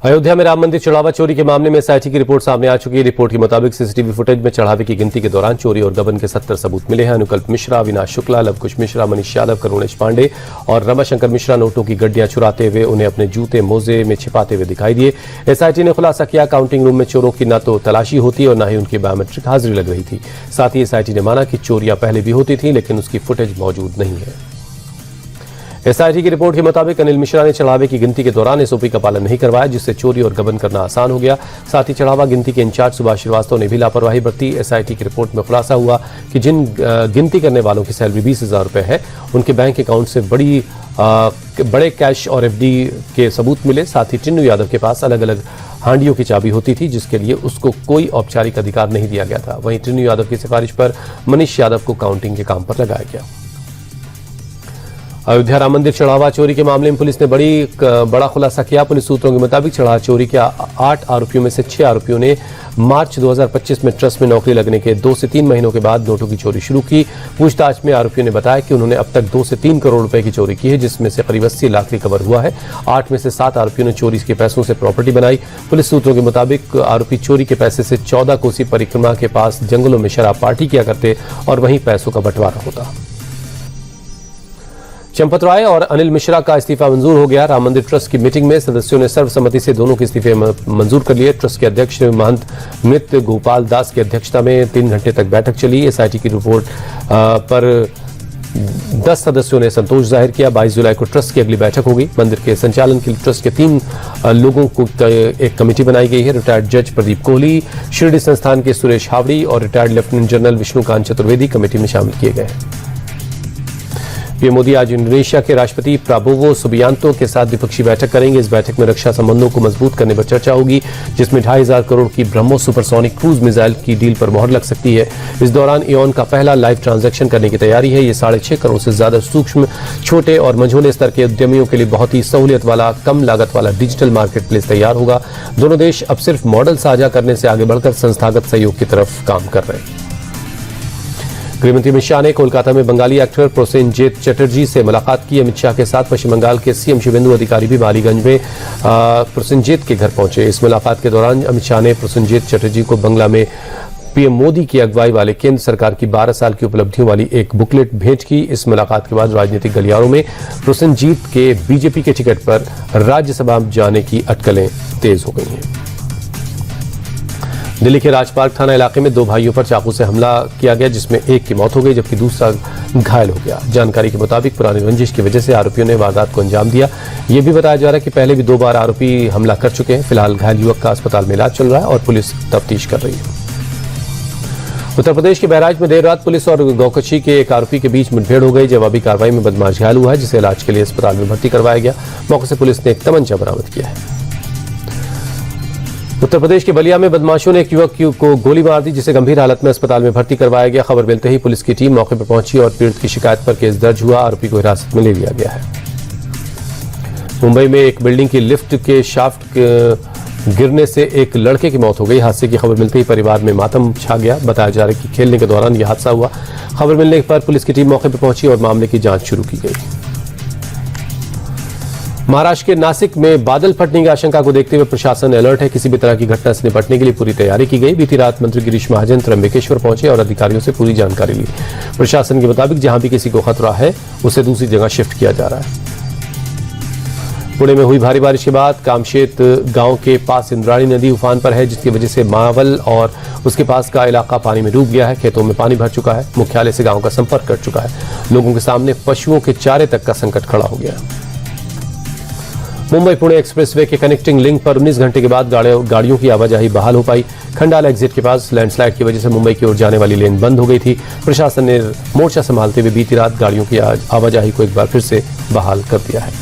अयोध्या में राम मंदिर चढ़ावा चोरी के मामले में एसआईटी की रिपोर्ट सामने आ चुकी है। रिपोर्ट के मुताबिक सीसीटीवी फुटेज में चढ़ावे की गिनती के दौरान चोरी और गबन के 70 सबूत मिले हैं। अनुकल्प मिश्रा, अविनाश शुक्ला, लवकुश मिश्रा, मनीष यादव, करुणेश पांडे और रमाशंकर मिश्रा नोटों की गड्डियां चुराते हुए उन्हें अपने जूते मोजे में छिपाते हुए दिखाई दिए। एसआईटी ने खुलासा किया, काउंटिंग रूम में चोरों की न तो तलाशी होती और न ही उनकी बायोमेट्रिक हाजिरी लग रही थी। साथ ही एसआईटी ने माना कि चोरियां पहले भी होती थी, लेकिन उसकी फुटेज मौजूद नहीं है। एसआईटी की रिपोर्ट के मुताबिक अनिल मिश्रा ने चढ़ावे की गिनती के दौरान एसओपी का पालन नहीं करवाया, जिससे चोरी और गबन करना आसान हो गया। साथ ही चढ़ावा गिनती के इंचार्ज सुभाष श्रीवास्तव ने भी लापरवाही बरती। एसआईटी की रिपोर्ट में खुलासा हुआ कि जिन गिनती करने वालों की सैलरी 20,000 रुपए है, उनके बैंक अकाउंट से बड़े कैश और एफडी के सबूत मिले। साथ ही टिन्नू यादव के पास अलग अलग हांडियों की चाबी होती थी, जिसके लिए उसको कोई औपचारिक अधिकार नहीं दिया गया था। वहीं टिन्नू यादव की सिफारिश पर मनीष यादव को काउंटिंग के काम पर लगाया गया। अयोध्या राम मंदिर चढ़ावा चोरी के मामले में पुलिस ने बड़ा खुलासा किया। पुलिस सूत्रों के मुताबिक चढ़ावा चोरी के 8 आरोपियों में से 6 आरोपियों ने मार्च 2025 में ट्रस्ट में नौकरी लगने के 2 से 3 महीनों के बाद नोटों की चोरी शुरू की। पूछताछ में आरोपियों ने बताया कि उन्होंने अब तक 2 से 3 करोड़ रुपए की चोरी की है, जिसमें से करीब 80 लाख रिकवर हुआ है। 8 में से 7 आरोपियों ने चोरी के पैसों से प्रॉपर्टी बनाई। पुलिस सूत्रों के मुताबिक आरोपी चोरी के पैसे से 14 कोसी परिक्रमा के पास जंगलों में शराब पार्टी किया करते और वहीं पैसों का बंटवारा होता। चंपत राय और अनिल मिश्रा का इस्तीफा मंजूर हो गया। राम मंदिर ट्रस्ट की मीटिंग में सदस्यों ने सर्वसम्मति से दोनों के इस्तीफे मंजूर कर लिए। ट्रस्ट के अध्यक्ष महंत नृत्य गोपाल दास की अध्यक्षता में 3 घंटे तक बैठक चली। एसआईटी की रिपोर्ट पर 10 सदस्यों ने संतोष जाहिर किया। 22 जुलाई को ट्रस्ट की अगली बैठक होगी। मंदिर के संचालन के लिए ट्रस्ट के 3 लोगों को एक कमेटी बनाई गई है। रिटायर्ड जज प्रदीप कोहली, शिरडी संस्थान के सुरेश हावड़ी और retired lieutenant general Vishnukant Chaturvedi committee में शामिल किए गए हैं। पीएम मोदी आज इंडोनेशिया के राष्ट्रपति प्राबोवो सुबियांतो के साथ द्विपक्षीय बैठक करेंगे। इस बैठक में रक्षा संबंधों को मजबूत करने पर चर्चा होगी, जिसमें 2,500 करोड़ की ब्रह्मोस सुपरसोनिक क्रूज मिसाइल की डील पर मोहर लग सकती है। इस दौरान ईओन का पहला लाइव ट्रांजैक्शन करने की तैयारी है। ये 6.5 करोड़ से ज्यादा सूक्ष्म, छोटे और मझोले स्तर के उद्यमियों के लिए बहुत ही सहूलियत वाला, कम लागत वाला डिजिटल मार्केट प्लेस तैयार होगा। दोनों देश अब सिर्फ मॉडल साझा करने से आगे बढ़कर संस्थागत सहयोग की तरफ काम कर रहे हैं। गृहमंत्री अमित शाह ने कोलकाता में बंगाली एक्टर प्रोसेनजीत चटर्जी से मुलाकात की। अमित शाह के साथ पश्चिम बंगाल के सीएम शुभेंदु अधिकारी भी बालीगंज में प्रोसेनजीत के घर पहुंचे। इस मुलाकात के दौरान अमित शाह ने प्रोसेनजीत चटर्जी को बंगला में पीएम मोदी की अगुवाई वाले केंद्र सरकार की 12 साल की उपलब्धियों वाली एक बुकलेट भेंट की। इस मुलाकात के बाद राजनीतिक गलियारों में प्रोसेनजीत के बीजेपी के टिकट पर राज्यसभा जाने की अटकलें तेज हो गई हैं। दिल्ली के राजपार्क थाना इलाके में 2 भाइयों पर चाकू से हमला किया गया, जिसमें एक की मौत हो गई जबकि दूसरा घायल हो गया। जानकारी के मुताबिक पुरानी रंजिश की वजह से आरोपियों ने वारदात को अंजाम दिया। यह भी बताया जा रहा है कि पहले भी 2 बार आरोपी हमला कर चुके हैं। फिलहाल घायल युवक का अस्पताल में इलाज चल रहा है और पुलिस तफ्तीश कर रही है। उत्तर प्रदेश के बहराइच में देर रात पुलिस और गौकची के एक आरोपी के बीच मुठभेड़ हो गई। जवाबी कार्रवाई में बदमाश घायल हुआ है, जिसे इलाज के लिए अस्पताल में भर्ती करवाया गया। मौके से पुलिस ने एक तमंचा बरामद किया है। उत्तर प्रदेश के बलिया में बदमाशों ने एक युवक को गोली मार दी, जिसे गंभीर हालत में अस्पताल में भर्ती करवाया गया। खबर मिलते ही पुलिस की टीम मौके पर पहुंची और पीड़ित की शिकायत पर केस दर्ज हुआ। आरोपी को हिरासत में ले लिया गया है। मुंबई में एक बिल्डिंग की लिफ्ट के शाफ्ट गिरने से एक लड़के की मौत हो गई। हादसे की खबर मिलते ही परिवार में मातम छा गया। बताया जा रहा है कि खेलने के दौरान यह हादसा हुआ। खबर मिलने पर पुलिस की टीम मौके पर पहुंची और मामले की जांच शुरू की गई। महाराष्ट्र के नासिक में बादल फटने की आशंका को देखते हुए प्रशासन अलर्ट है। किसी भी तरह की घटना से निपटने के लिए पूरी तैयारी की गई। बीती रात मंत्री गिरीश महाजन त्र्यंबकेश्वर पहुंचे और अधिकारियों से पूरी जानकारी ली। प्रशासन के मुताबिक जहां भी किसी को खतरा है, उसे दूसरी जगह शिफ्ट किया जा रहा है। पुणे में हुई भारी बारिश के बाद कामशेत गांव के पास इंद्राणी नदी उफान पर है, जिसकी वजह से मावल और उसके पास का इलाका पानी में डूब गया है। खेतों में पानी भर चुका है। मुख्यालय से गांव का संपर्क कट चुका है। लोगों के सामने पशुओं के चारे तक का संकट खड़ा हो गया है। मुंबई पुणे एक्सप्रेसवे के कनेक्टिंग लिंक पर 19 घंटे के बाद गाड़ियों की आवाजाही बहाल हो पाई। खंडाला एग्जिट के पास लैंडस्लाइड की वजह से मुंबई की ओर जाने वाली लेन बंद हो गई थी। प्रशासन ने मोर्चा संभालते हुए बीती रात गाड़ियों की आवाजाही को एक बार फिर से बहाल कर दिया है।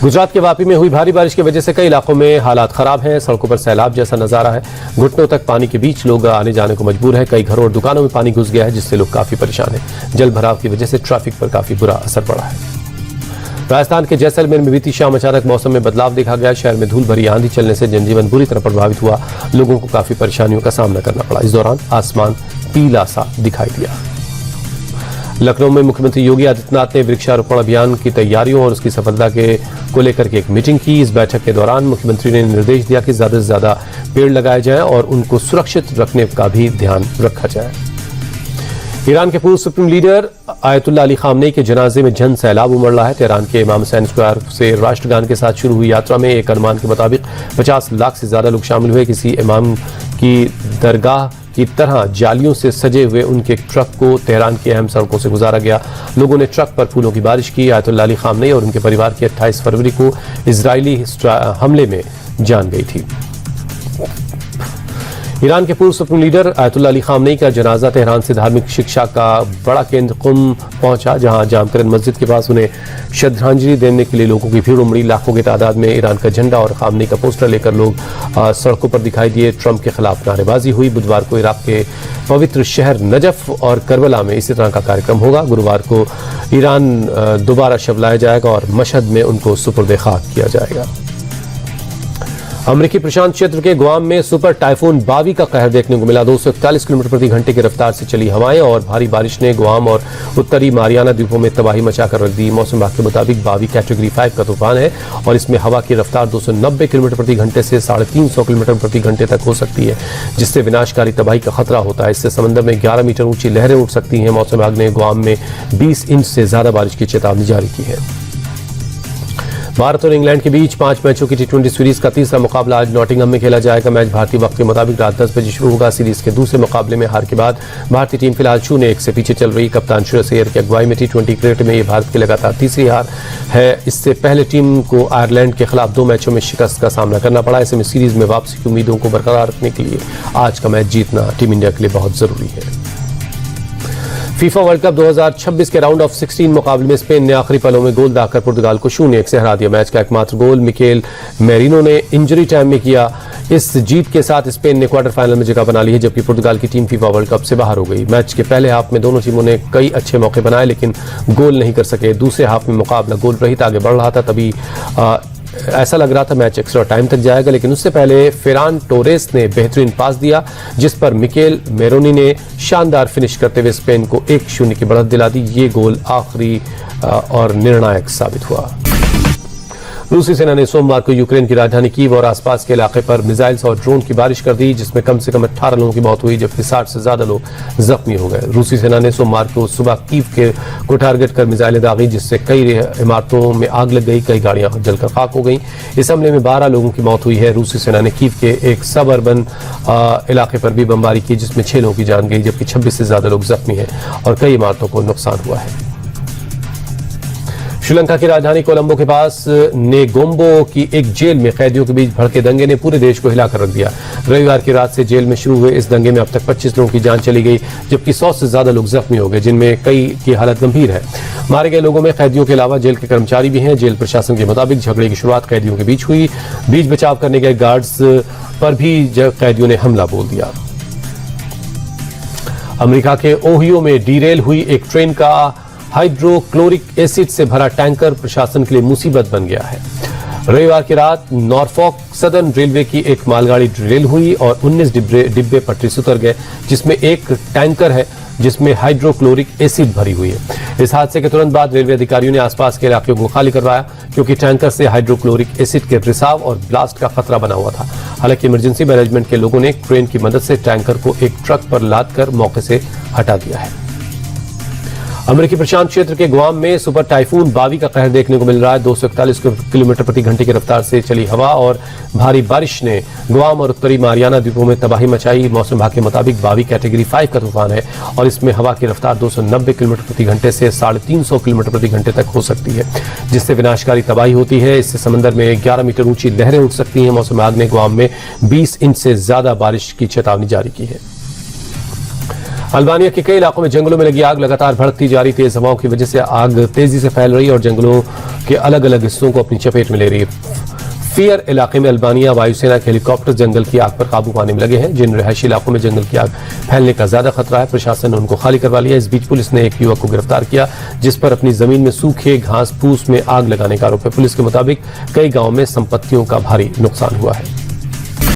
गुजरात के वापी में हुई भारी बारिश की वजह से कई इलाकों में हालात खराब हैं। सड़कों पर सैलाब जैसा नजारा है। घुटनों तक पानी के बीच लोग आने जाने को मजबूर है। कई घरों और दुकानों में पानी घुस गया है, जिससे लोग काफी परेशान हैं। जल भराव की वजह से ट्रैफिक पर काफी बुरा असर पड़ा है। राजस्थान के जैसलमेर में बीती शाम अचानक मौसम में बदलाव देखा गया। शहर में धूल भरी आंधी चलने से जनजीवन बुरी तरह प्रभावित हुआ। लोगों को काफी परेशानियों का सामना करना पड़ा। इस दौरान आसमान पीला सा दिखाई दिया। लखनऊ में मुख्यमंत्री योगी आदित्यनाथ ने वृक्षारोपण अभियान की तैयारियों और उसकी सफलता को लेकर के एक मीटिंग की। इस बैठक के दौरान मुख्यमंत्री ने निर्देश दिया कि ज्यादा से ज्यादा पेड़ लगाए जाएं और उनको सुरक्षित रखने का भी ध्यान रखा जाए। ईरान के पूर्व supreme leader Ayatollah Ali Khamenei के जनाजे में जन सैलाब उमड़ रहा है। तेहरान के इमाम हुसैन स्क्वायर से राष्ट्रगान के साथ शुरू हुई यात्रा में एक अनुमान के मुताबिक 50 लाख से ज्यादा लोग शामिल हुए। किसी इमाम की दरगाह की तरह जालियों से सजे हुए उनके ट्रक को तेहरान की अहम सड़कों से गुजारा गया। लोगों ने ट्रक पर फूलों की बारिश की। आयतुल्लाह अली खामनेई और उनके परिवार की 28 फरवरी को इजरायली हमले में जान गई थी। ईरान के पूर्व supreme leader Ayatollah Ali Khamenei का जनाजा तेहरान से धार्मिक शिक्षा का बड़ा केंद्र कुम पहुंचा, जहां जामकरन मस्जिद के पास उन्हें श्रद्धांजलि देने के लिए लोगों की भीड़ उमड़ी। लाखों की तादाद में ईरान का झंडा और खामनेई का पोस्टर लेकर लोग सड़कों पर दिखाई दिए। ट्रंप के खिलाफ नारेबाजी हुई। बुधवार को इराक के पवित्र शहर नजफ और करबला में इसी तरह का कार्यक्रम होगा। गुरुवार को ईरान दोबारा शव लाया जाएगा और मशहद में उनको सुपुर्द खाक किया जाएगा। अमेरिकी प्रशांत क्षेत्र के गुआम में सुपर टाइफून बावी का कहर देखने को मिला। 241 किलोमीटर प्रति घंटे की रफ्तार से चली हवाएं और भारी बारिश ने गुआम और उत्तरी मारियाना द्वीपों में तबाही मचाकर रख दी। मौसम विभाग के मुताबिक बावी कैटेगरी 5 का तूफान है और इसमें हवा की रफ्तार 290 किलोमीटर प्रति घंटे से 350 किलोमीटर प्रति घंटे तक हो सकती है, जिससे विनाशकारी तबाही का खतरा होता है। इससे समंदर में 11 मीटर ऊंची लहरें उठ सकती हैं। मौसम विभाग ने गुआम में 20 इंच से ज्यादा बारिश की चेतावनी जारी की है। भारत और इंग्लैंड के बीच 5 मैचों की टी20 सीरीज का तीसरा मुकाबला आज नॉटिंघम में खेला जाएगा। मैच भारतीय वक्त के मुताबिक रात 10 बजे शुरू होगा। सीरीज के दूसरे मुकाबले में हार के बाद भारतीय टीम फिलहाल 0-1 से पीछे चल रही। कप्तान श्रेयस अय्यर की अगुवाई में टी20 क्रिकेट में ये भारत की लगातार तीसरी हार है। इससे पहले टीम को आयरलैंड के खिलाफ 2 मैचों में शिकस्त का सामना करना पड़ा। ऐसे में सीरीज में वापसी की उम्मीदों को बरकरार रखने के लिए आज का मैच जीतना टीम इंडिया के लिए बहुत जरूरी है। फीफा वर्ल्ड कप 2026 के राउंड ऑफ 16 मुकाबले में स्पेन ने आखिरी पलों में गोल दागकर पुर्तगाल को 0-1 से हरा दिया। मैच का एकमात्र गोल मिकेल मेरिनो ने इंजरी टाइम में किया। इस जीत के साथ स्पेन ने क्वार्टर फाइनल में जगह बना ली है, जबकि पुर्तगाल की टीम फीफा वर्ल्ड कप से बाहर हो गई। मैच के पहले हाफ में दोनों टीमों ने कई अच्छे मौके बनाए लेकिन गोल नहीं कर सके। दूसरे हाफ में मुकाबला गोल रहित आगे बढ़ रहा था। तभी ऐसा लग रहा था मैच एक्स्ट्रा टाइम तक जाएगा, लेकिन उससे पहले फेरान टोरेस ने बेहतरीन पास दिया, जिस पर मिकेल मेरोनी ने शानदार फिनिश करते हुए स्पेन को 1-0 की बढ़त दिला दी। ये गोल आखिरी और निर्णायक साबित हुआ। रूसी सेना ने सोमवार को यूक्रेन की राजधानी कीव और आसपास के इलाके पर मिसाइल्स और ड्रोन की बारिश कर दी, जिसमें कम से कम 18 लोगों की मौत हुई, जबकि 60 से ज्यादा लोग जख्मी हो गए। रूसी सेना ने सोमवार को सुबह कीव को टारगेट कर मिसाइलें दागी, जिससे कई इमारतों में आग लग गई, कई गाड़ियां जलकर खाक हो गई। इस हमले में 12 लोगों की मौत हुई है। रूसी सेना ने कीव के एक सब अर्बन इलाके पर भी बमबारी की, जिसमें 6 लोगों की जान गई, जबकि 26 से ज्यादा लोग जख्मी हैं और कई इमारतों को नुकसान हुआ है। श्रीलंका की राजधानी कोलंबो के पास नेगोम्बो की एक जेल में कैदियों के बीच भड़के दंगे ने पूरे देश को हिलाकर रख दिया। रविवार की रात से जेल में शुरू हुए इस दंगे में अब तक 25 लोगों की जान चली गई, जबकि 100 से ज्यादा लोग जख्मी हो गए, जिनमें कई की हालत गंभीर है। मारे गए लोगों में कैदियों के अलावा जेल के कर्मचारी भी हैं। जेल प्रशासन के मुताबिक झगड़े की शुरुआत कैदियों के बीच हुई। बीच बचाव करने गए गार्ड्स पर भी कैदियों ने हमला बोल दिया। अमेरिका के ओहियो में डीरेल हुई एक ट्रेन का हाइड्रोक्लोरिक एसिड से भरा टैंकर प्रशासन के लिए मुसीबत बन गया है। रविवार की रात नॉर्फॉक सदर्न रेलवे की एक मालगाड़ी डिरेल हुई और 19 डिब्बे पटरी से उतर गए, जिसमें एक टैंकर है जिसमें हाइड्रोक्लोरिक एसिड भरी हुई है। इस हादसे के तुरंत बाद रेलवे अधिकारियों ने आसपास के इलाकों को खाली करवाया, क्योंकि टैंकर से हाइड्रोक्लोरिक एसिड के रिसाव और ब्लास्ट का खतरा बना हुआ था। हालांकि इमरजेंसी मैनेजमेंट के लोगों ने क्रेन की मदद से टैंकर को एक ट्रक पर लादकर मौके से हटा दिया है। अमेरिकी प्रशांत क्षेत्र के गुआम में सुपर टाइफून बावी का कहर देखने को मिल रहा है। 241 किलोमीटर प्रति घंटे की रफ्तार से चली हवा और भारी बारिश ने गुआम और उत्तरी मारियाना द्वीपों में तबाही मचाई। मौसम विभाग के मुताबिक बावी कैटेगरी 5 का तूफान है और इसमें हवा की रफ्तार 290 किलोमीटर प्रति घंटे से 350 किलोमीटर प्रति घंटे तक हो सकती है, जिससे विनाशकारी तबाही होती है। इससे समंदर में 11 मीटर ऊंची लहरें उठ सकती हैं। मौसम विभाग ने गुआम में 20 इंच से ज्यादा बारिश की चेतावनी जारी की है। अल्बानिया के कई इलाकों में जंगलों में लगी आग लगातार भड़कती जा रही। तेज हवाओं की वजह से आग तेजी से फैल रही है और जंगलों के अलग अलग हिस्सों को अपनी चपेट में ले रही है। फियर इलाके में अल्बानिया वायुसेना के हेलीकॉप्टर जंगल की आग पर काबू पाने में लगे हैं। जिन रिहायशी इलाकों में जंगल की आग फैलने का ज्यादा खतरा है, प्रशासन ने उनको खाली करवा लिया। इस बीच पुलिस ने एक युवक को गिरफ्तार किया, जिस पर अपनी जमीन में सूखे घास फूस में आग लगाने का आरोप है। पुलिस के मुताबिक कई गांवों में संपत्तियों का भारी नुकसान हुआ है।